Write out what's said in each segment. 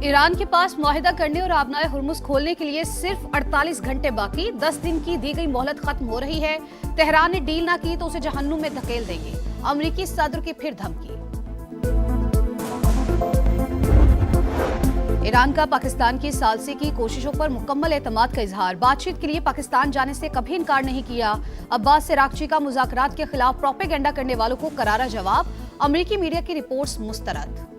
Iran के पास मुआहिदा करने और आबनाए हुर्मुज खोलने के लिए सिर्फ 48 घंटे बाकी। 10 दिन की दी गई मोहलत खत्म हो रही है। तेहरान ने डील ना की तो उसे जहन्नुम में धकेल देंगे। अमरीकी सदर की फिर धमकी। ईरान का पाकिस्तान की सालसी की कोशिशों पर मुकम्मल एतमाद का इजहार। बातचीत के लिए पाकिस्तान जाने से कभी इनकार नहीं किया। अब्बास अरागची का मुज़ाकरात के खिलाफ प्रोपेगेंडा करने वालों को करारा जवाब। अमरीकी मीडिया की रिपोर्ट्स मुस्तरद।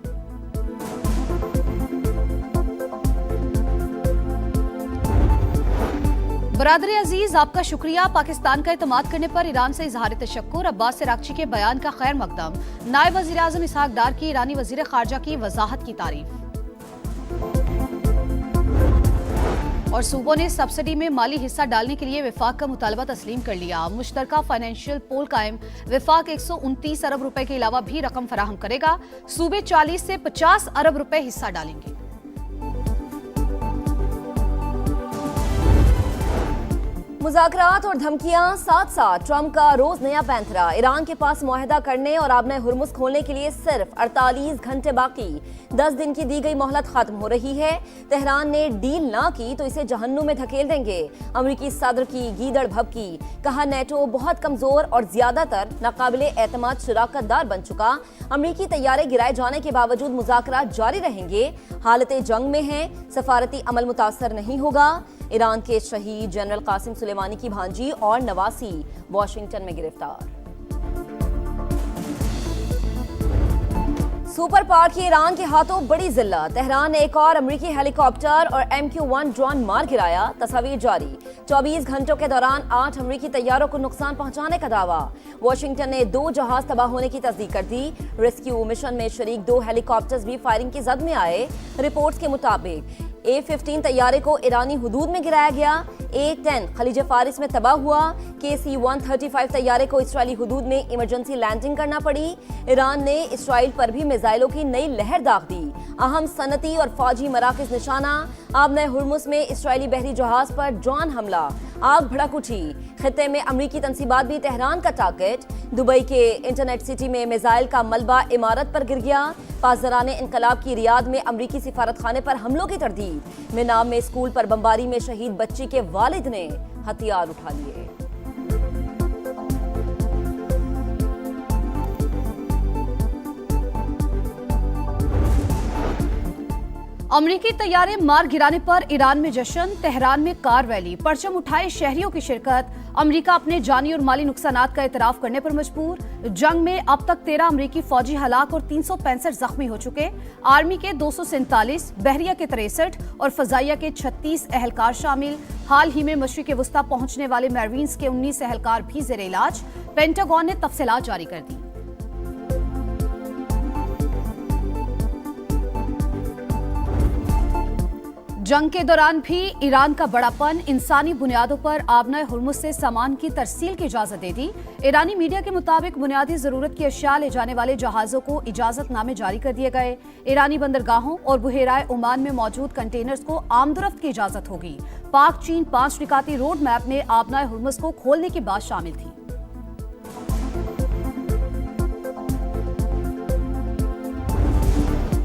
बरादर अजीज, आपका शुक्रिया। पाकिस्तान का एतमाद करने पर ईरान से इजहार तशक्कुर। अब्बास अरागची के बयान का खैर मकदम। नायब वज़ीर आज़म इसहाक डार की ईरानी वज़ीर ख़ारजा की वजाहत की तारीफ। और सूबों ने सब्सिडी में माली हिस्सा डालने के लिए विफाक का मुतालबा तस्लीम कर लिया। मुश्तरका फाइनेंशियल पोल कायम। विफाक 129 अरब रुपए के अलावा भी रकम फराहम करेगा। सूबे 40 से 50 अरब रुपए हिस्सा डालेंगे। मुज़ाकरात और धमकियां साथ साथ ट्रंप का रोज नया पैंतरा। ईरान के पास मुआहिदा करने और आबनाए हुर्मुज खोलने के लिए सिर्फ 48 घंटे बाकी। 10 दिन की दी गई मोहलत खत्म हो रही है। तेहरान ने डील ना की तो इसे जहन्नुम में धकेल देंगे। अमरीकी सदर की गीदड़ भभकी। कहा नेटो बहुत कमजोर और ज्यादातर नाकाबिले एतमाद शराकतदार बन चुका। अमरीकी तैयारे गिराए जाने के बावजूद मुज़ाकरात जारी रहेंगे। हालतें जंग में हैं, सफारती अमल मुतासर नहीं होगा। ईरान के शहीद जनरल कासिम सुलेमानी की भांजी और नवासी वाशिंगटन में गिरफ्तार। सुपर पावर की ईरान के हाथों बड़ी जिल्लत। तेहरान ने एक और अमरीकी हेलीकॉप्टर और MQ-1 ड्रोन मार गिराया। तस्वीर जारी। 24 घंटों के दौरान 8 अमरीकी तैयारों को नुकसान पहुंचाने का दावा। वाशिंगटन ने 2 जहाज तबाह होने की तस्दीक कर दी। रेस्क्यू मिशन में शरीक 2 हेलीकॉप्टर्स भी फायरिंग की जद में आए। रिपोर्ट्स के मुताबिक A-15 तैयारे को ईरानी हुदूद में गिराया गया। A-10 खलीज फारिस में तबाह हुआ। KC-135 तैयारे को इसराइली हुदूद में इमरजेंसी लैंडिंग करना पड़ी। ईरान ने इसराइल पर भी मिसाइलों की नई लहर दाग दी। अहम सनती और फौजी मराकज निशाना। आबनाए हुर्मुज में इसराइली बहरी जहाज पर ड्रोन हमला। आग भड़क उठी। खित्ते में अमरीकी तंसीबात भी तेहरान का टारगेट। दुबई के इंटरनेट सिटी में मिसाइल का मलबा इमारत पर गिर गया। पासदारान इनकलाब की रियाद में अमरीकी सिफारत खाने पर हमलों की तरदीद। मिनाम में स्कूल पर बमबारी में शहीद बच्ची के वालिद ने हथियार उठा लिए। अमरीकी तैयारे मार गिराने पर ईरान में जश्न। तेहरान में कार रैली। परचम उठाए शहरियों की शिरकत। अमरीका अपने जानी और माली नुकसानात का एतराफ करने पर मजबूर। जंग में अब तक 13 अमरीकी फौजी हलाक और 365 जख्मी हो चुके। आर्मी के 247, बहरिया के 63 और फजाइया के 36 एहलकार शामिल। हाल ही में मशरिक वस्ता पहुंचने वाले मैरीन्स के 19 एहलकार भी जेर इलाज। पेंटागन ने तफसीलात जारी कर दी। जंग के दौरान भी ईरान का बड़ापन। इंसानी बुनियादों पर आबनाए हुर्मुज से सामान की तरसील की इजाजत दे दी। ईरानी मीडिया के मुताबिक बुनियादी जरूरत की अशिया ले जाने वाले जहाजों को इजाजतनामे जारी कर दिए गए। ईरानी बंदरगाहों और बुहेराए ओमान में मौजूद कंटेनर्स को आमदरफ्त की इजाजत होगी। पाक चीन 5 निकाती रोड मैप में आबनाए हुर्मुज को खोलने की बात शामिल थी।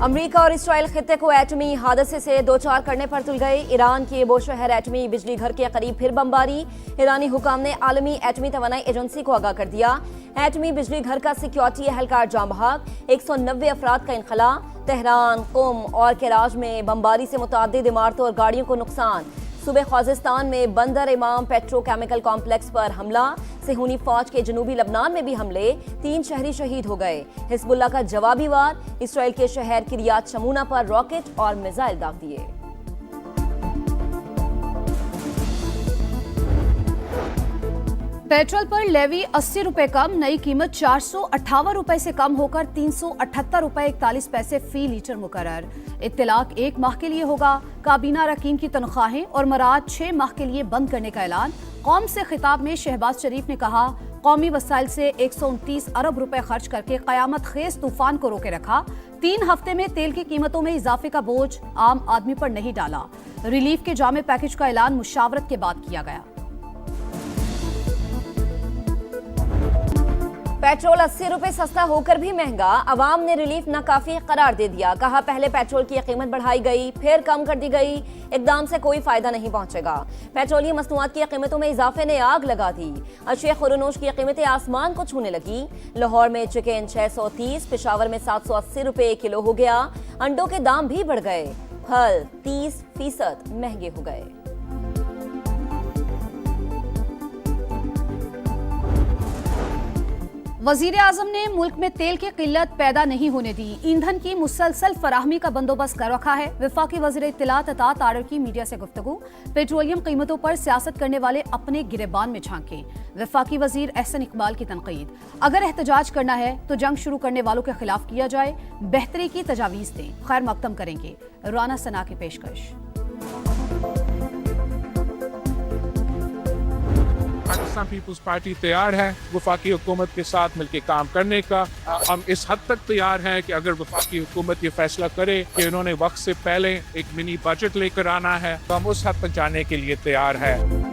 अमरीका और इसराइल खित्ते को एटमी हादसे से दो चार करने पर तुल गए। ईरान के बोशहर एटमी बिजली घर के करीब फिर बमबारी। ईरानी हुकाम ने आलमी एटमी तवानाई एजेंसी को आगाह कर दिया। एटमी बिजली घर का सिक्योरिटी एहलकार जाम बहक। 190 अफराद का इनखला। तेहरान, कुम और कराज में बमबारी से मुतअद्दिद इमारतों और गाड़ियों को नुकसान। सूबे ख्वाजिस्तान में बंदर इमाम पेट्रोकेमिकल कॉम्प्लेक्स पर हमला। सेहूनी फौज के जनूबी लबनान में भी हमले। 3 शहरी शहीद हो गए। हिजबुल्लाह का जवाबी वार। इसराइल के शहर किरियात शमूना पर रॉकेट और मिसाइल दाग दिए। पेट्रोल पर लेवी 80 रुपए कम। नई कीमत 458 रुपए से कम होकर 378 रुपए 41 पैसे फी लीटर मुकर्रर। इत्तलाक 1 माह के लिए होगा। काबीना अरकान की तनख्वाहें और मराद 6 माह के लिए बंद करने का ऐलान। कौम से खिताब में शहबाज शरीफ ने कहा, कौमी वसाइल से 129 अरब रुपए खर्च करके कयामत खेज तूफान को रोके रखा। 3 हफ्ते में तेल की कीमतों में इजाफे का बोझ आम आदमी पर नहीं डाला। रिलीफ के जामे पैकेज का ऐलान मुशावरत के बाद किया गया। पेट्रोल 80 रुपए सस्ता होकर भी महंगा, अवाम ने रिलीफ नाकाफी करार दे दिया। कहा पहले पेट्रोल की कीमत बढ़ाई गई, फिर कम कर दी गई, इकदाम से कोई फायदा नहीं पहुंचेगा। पेट्रोलियम मसनूआत की कीमतों में इजाफे ने आग लगा दी। अशिया खुरनोश की कीमतें आसमान को छूने लगी। लाहौर में चिकन 630, पेशावर में 780 रुपए किलो हो गया। अंडों के दाम भी बढ़ गए। फल 30% महंगे हो गए। वजीर आजम ने मुल्क में तेल की किल्लत पैदा नहीं होने दी, ईंधन की मुसलसल फराहमी का बंदोबस्त कर रखा है। वफाकी वजीर इत्तलात अता तारर की मीडिया से गुफ्तगू। पेट्रोलियम कीमतों पर सियासत करने वाले अपने गिरेबान में झांके। वफाकी वजीर एहसन इकबाल की तनकीद। अगर एहतजाज करना है तो जंग शुरू करने वालों के खिलाफ किया जाए, बेहतरी की तजावीज दें, खैर मकदम करेंगे। राना सना की पेशकश। पाकिस्तान पीपल्स पार्टी तैयार है वफाकी हुकूमत के साथ मिलकर काम करने का। हम इस हद तक तैयार हैं कि अगर वफाकी हुकूमत ये फैसला करे कि उन्होंने वक्त से पहले एक मिनी बजट लेकर आना है तो हम उस हद तक जाने के लिए तैयार है।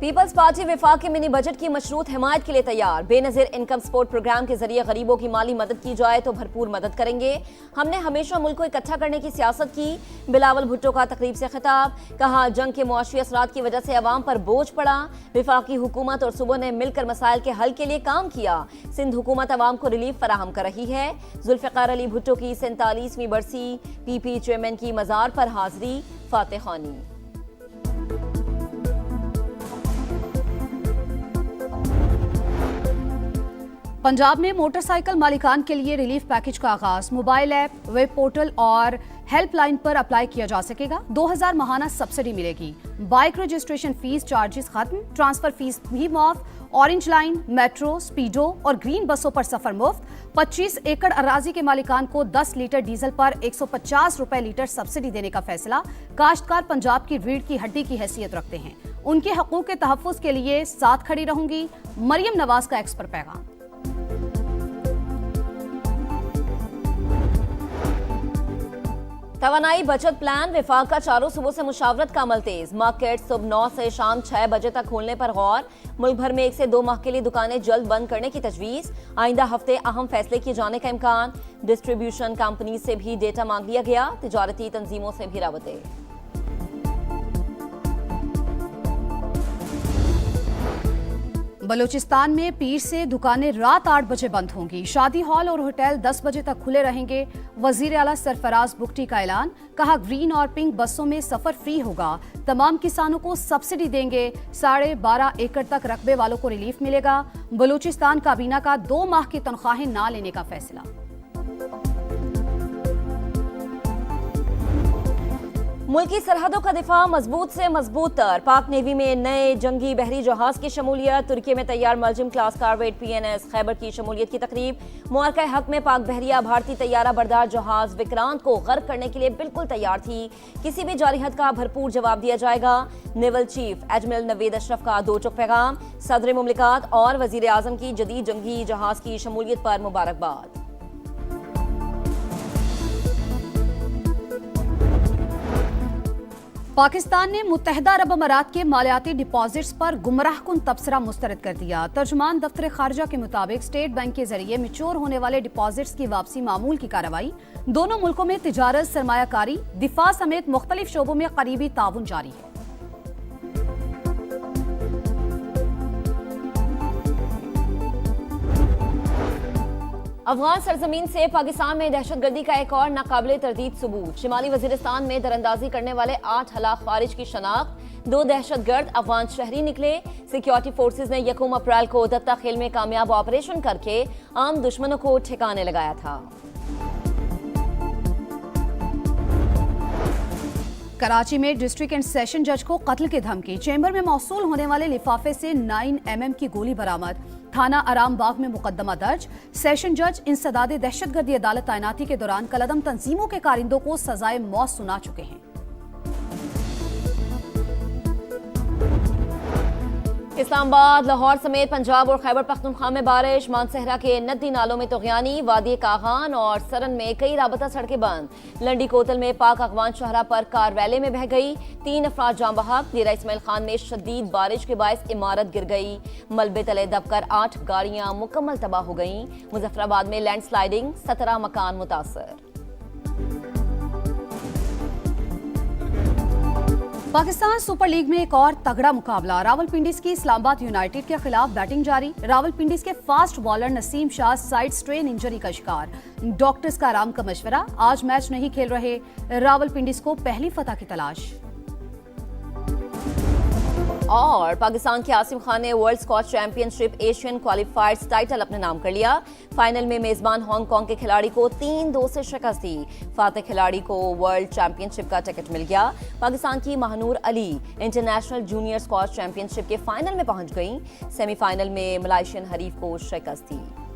पीपल्स पार्टी वफाक के मिनी बजट की मशरूत हिमायत के लिए तैयार। बेनजीर इनकम सपोर्ट प्रोग्राम के जरिए गरीबों की माली मदद की जाए तो भरपूर मदद करेंगे। हमने हमेशा मुल्क को इकट्ठा करने की सियासत की। बिलावल भुट्टो का तकरीब से खिताब। कहा जंग के मुआशी असरात की वजह से अवाम पर बोझ पड़ा। वफाकी हुकूमत और सूबों ने मिलकर मसाइल के हल के लिए काम किया। सिंध हुकूमत अवाम को रिलीफ फराहम कर रही है। जुल्फ़िकार अली भुट्टो की 47वीं बरसी। पीपी चेयरमैन की मजार पर हाजिरी। फातेह खानी। पंजाब में मोटरसाइकिल मालिकान के लिए रिलीफ पैकेज का आगाज। मोबाइल ऐप, वेब पोर्टल और हेल्पलाइन पर अप्लाई किया जा सकेगा। 2000 माहाना सब्सिडी मिलेगी। बाइक रजिस्ट्रेशन फीस चार्जेस खत्म, ट्रांसफर फीस भी माफ। ऑरेंज लाइन, मेट्रो, स्पीडो और ग्रीन बसों पर सफर मुफ्त। 25 एकड़ अराजी के मालिकान को 10 लीटर डीजल पर 150 रुपए लीटर सब्सिडी देने का फैसला। काश्तकार पंजाब की रीढ़ की हड्डी की हैसियत रखते हैं, उनके हकूक के तहफ्फुज के लिए साथ खड़ी रहूंगी। मरियम नवाज का एक्स पर पैगाम। तवानाई बचत प्लान। वफाक का चारों सूबों से मुशावरत का अमल तेज। मार्केट सुबह 9 से शाम 6 बजे तक खोलने पर गौर। मुल्क भर में 1 से 2 माह के लिए दुकानें जल्द बंद करने की तजवीज। आइंदा हफ्ते अहम फैसले किए जाने का इम्कान। डिस्ट्रीब्यूशन कंपनी से भी डेटा मांग लिया गया। तिजारती तंजीमों से भी राबते। बलूचिस्तान में पीर से दुकानें रात 8 बजे बंद होंगी। शादी हॉल और होटल 10 बजे तक खुले रहेंगे। वजीर आला सरफराज बुगटी का ऐलान। कहा ग्रीन और पिंक बसों में सफर फ्री होगा। तमाम किसानों को सब्सिडी देंगे। 12.5 एकड़ तक रकबे वालों को रिलीफ मिलेगा। बलूचिस्तान काबीना का 2 माह की तनख्वाहें ना लेने का फैसला। मुल्की सरहदों का दिफा मजबूत से मजबूत तर। पाक नेवी में नए जंगी बहरी जहाज की शमूलियत। तुर्की में तैयार मलजिम क्लास कार्वेट PNS खैबर की शमूलियत की तकरीब। मुआरका हक में पाक बहरिया भारतीय तैयारा बरदार जहाज विक्रांत को गर्क करने के लिए बिल्कुल तैयार थी। किसी भी जारिहत का भरपूर जवाब दिया जाएगा। Naval chief admiral Naved Ashraf का 2 टुक पैगाम। सदर मुमलिकात और वजीर आजम की जदीद जंगी जहाज की शमूलियत पर मुबारकबाद। पाकिस्तान ने मुत्तहिदा अरब अमारात के मालियाती डिपॉजिट्स पर गुमराहकुन तबसरा मुस्तरद कर दिया। तर्जुमान दफ्तर खारजा के मुताबिक स्टेट बैंक के जरिए मिच्योर होने वाले डिपॉजिट्स की वापसी मामूल की कार्रवाई। दोनों मुल्कों में तिजारत, सरमायाकारी, दिफा समेत मुख्तलिफ शोबों में करीबी ताउन जारी है। अफगान सरजमीन से पाकिस्तान में दहशतगर्दी का एक और नाकाबिले तरदीद सबूत। शिमाली वजीरिस्तान में दरअंदाजी करने वाले 8 हलाक खारिज की शनाख्त। 2 दहशतगर्द अफगान शहरी निकले। सिक्योरिटी फोर्सेज ने 1 अप्रैल को दत्ता खेल में कामयाब ऑपरेशन करके आम दुश्मनों को ठिकाने लगाया था। कराची में डिस्ट्रिक्ट एंड सेशन जज को कत्ल की धमकी। चैम्बर में मौसूल होने वाले लिफाफे से 9mm की गोली बरामद। थाना आराम बाग में मुकदमा दर्ज। सेशन जज इंसदादे दहशतगर्दी अदालत तैनाती के दौरान कलदम तंजीमों के कारिंदों को सजाए मौत सुना चुके हैं। इस्लामाबाद, लाहौर समेत पंजाब और खैबर पख्तूनख्वा में बारिश। मानसहरा के नदी नालों में तगयानी, वादी कागान और सरन में कई राबता सड़कें बंद। लंडी कोतल में पाक अफगान शहरा पर कार रैली में बह गई, 3 अफराद जाँ बहक। डेरा इस्माइल खान में शदीद बारिश के बायस इमारत गिर गई, मलबे तले दबकर 8 गाड़ियां मुकम्मल तबाह हो गईं। मुजफ्फराबाद में लैंडस्लाइडिंग, 17 मकान मुतासर। पाकिस्तान सुपर लीग में एक और तगड़ा मुकाबला। रावलपिंडीज की इस्लामाबाद यूनाइटेड के खिलाफ बैटिंग जारी। रावलपिंडीज के fast bowler Naseem Shah side strain injury का शिकार, डॉक्टर्स का आराम का मशवरा। आज मैच नहीं खेल रहे। रावलपिंडीज को पहली फतह की तलाश। और पाकिस्तान के आसिम खान ने world squash championship Asian क्वालिफायर्स title अपने नाम कर लिया। फाइनल में मेजबान हांगकांग के खिलाड़ी को 3-2 से शिकस्त दी। फातेह खिलाड़ी को वर्ल्ड चैंपियनशिप का टिकट मिल गया। पाकिस्तान की Mahnoor Ali international junior squash championship के फाइनल में पहुंच गई। सेमीफाइनल में मलाइशियन हरीफ को शिकस्त दी।